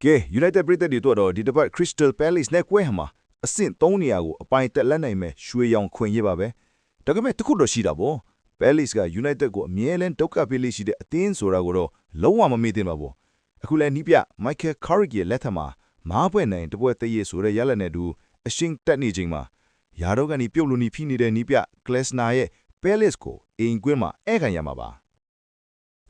ကဲ United ပြည်သက်တွေတော့ဒီတစ်ပတ် Crystal Palace နဲ့ကွဲဟမှာအဆင့်3နေရာကိုအပိုင်တက်လက်နိုင်မဲ့ရွှေရောင်ခွင်ရပါပဲဒါကမဲ့တခုတော့ရှိတာပေါ့ Palace က United ကိုအမြဲတမ်းဒုက္ခပေးလိရှိတဲ့အသင်းဆိုတာကိုတော့လုံးဝမမေ့သင့်ပါဘူးအခုလဲနီးပြ Michael Carrick ရဲ့လက်ထက်မှာမားပွဲနိုင်တပွဲတည့်ရဆိုတဲ့ရလက်နဲ့တူအရှင်းတက်နေချိန်မှာယာတော့ကနေပြုတ်လို့နေဖိနေတဲ့နီးပြ Glasner ရဲ့ Palace ကိုအိမ်ကွင်းမှာဧကန်ရမှာပါ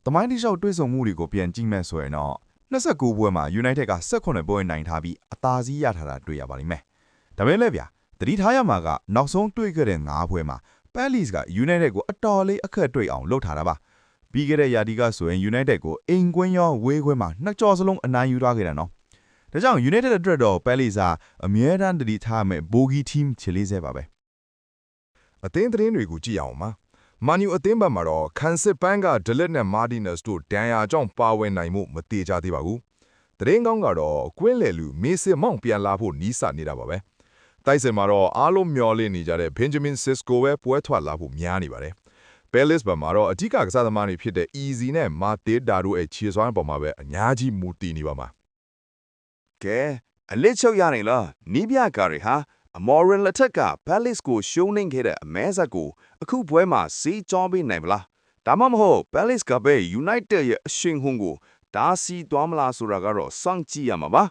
သမိုင်းတိလျှောက်တွေးဆုံမှုတွေကိုပြန်ကြည့်မဲ့ဆိုရင်တော့29ပွဲမှာ United က18ပွဲနိုင်ထားပြီးအသာစီးရထားတာတွေ့ရပါလိမ့်မယ်။ဒါပေမဲ့လည်းဗျာသတိထားရမှာကနောက်ဆုံးတွေ့ခဲ့တဲ့9ပွဲမှာ Palace က United ကိုအတော်လေးအခက်တွေ့အောင်လုပ်ထားတာပါ။ပြီးခဲ့တဲ့ရာသီကဆိုရင် United ကိုအိမ်ကွင်းရောဝေးခွဲမှာနှစ်ကြော်စလုံးအနိုင်ယူထားခဲ့တာနော်။ဒါကြောင့် United အတွက်တော့ Palace ကအမြဲတမ်းသတိထားမဲ့ bogey team ချေလေးစဲပါပဲ။အသင်းသတင်းတွေကိုကြည့်အောင်ပါ။မန်ယူအသင်းဘက်မှာတော့ခန်စစ်ပန်းကဒလက်နဲ့မာတီနက်စ်တို့ဒဏ်ရာကြောင့်ပါဝင်နိုင်မှုမတေချာသေးပါဘူး။သတင်းကောင်းကတော့ကွင်းလေလူမေးစစ်မောင်ပြန်လာဖို့နီးစပ်နေတာပါပဲ။တိုက်စစ်မှာတော့အားလုံးမျှော်လင့်နေကြတဲ့ Benjamin Sesko ပဲပွဲထွက်လာဖို့များနေပါတယ်။ Palace ဘက်မှာတော့အကြီးကစားသမားတွေဖြစ်တဲ့ Easy နဲ့ Matilda တို့ရဲ့ခြေစွမ်းပေါ်မှာပဲအများကြီးမူတည်နေပါမှာ။ကဲအလစ်ချုပ်ရနေလားနီးပြကားတွေဟာအမော်ရင်လက်ထက်က Palace ကိုရှုံးနေခဲ့တဲ့အမဲဆက်ကိုအခုပွဲမှာစီးကြောပေးနိုင်မလားဒါမှမဟုတ် Palace ကပဲ United ရဲ့အရှင်ဟုန်ကိုဒါစီသွားမလားဆိုတာကတော့စောင့်ကြည့်ရမှာပါ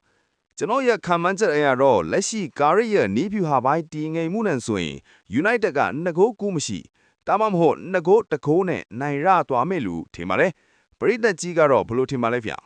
ကျွန်တော်ရဲ့ခံမှန်းချက်အရတော့လက်ရှိကာရီရဲ့နီးဖြူဟာပိုင်းတည်ငြိမ်မှုနဲ့ဆိုရင် United က2ဂိုးကူးမရှိဒါမှမဟုတ်2ဂိုး1ဂိုးနဲ့နိုင်ရသွားမယ်လို့ထင်ပါတယ်ပရိသတ်ကြီးကတော့ဘယ်လိုထင်ပါလဲဗျာ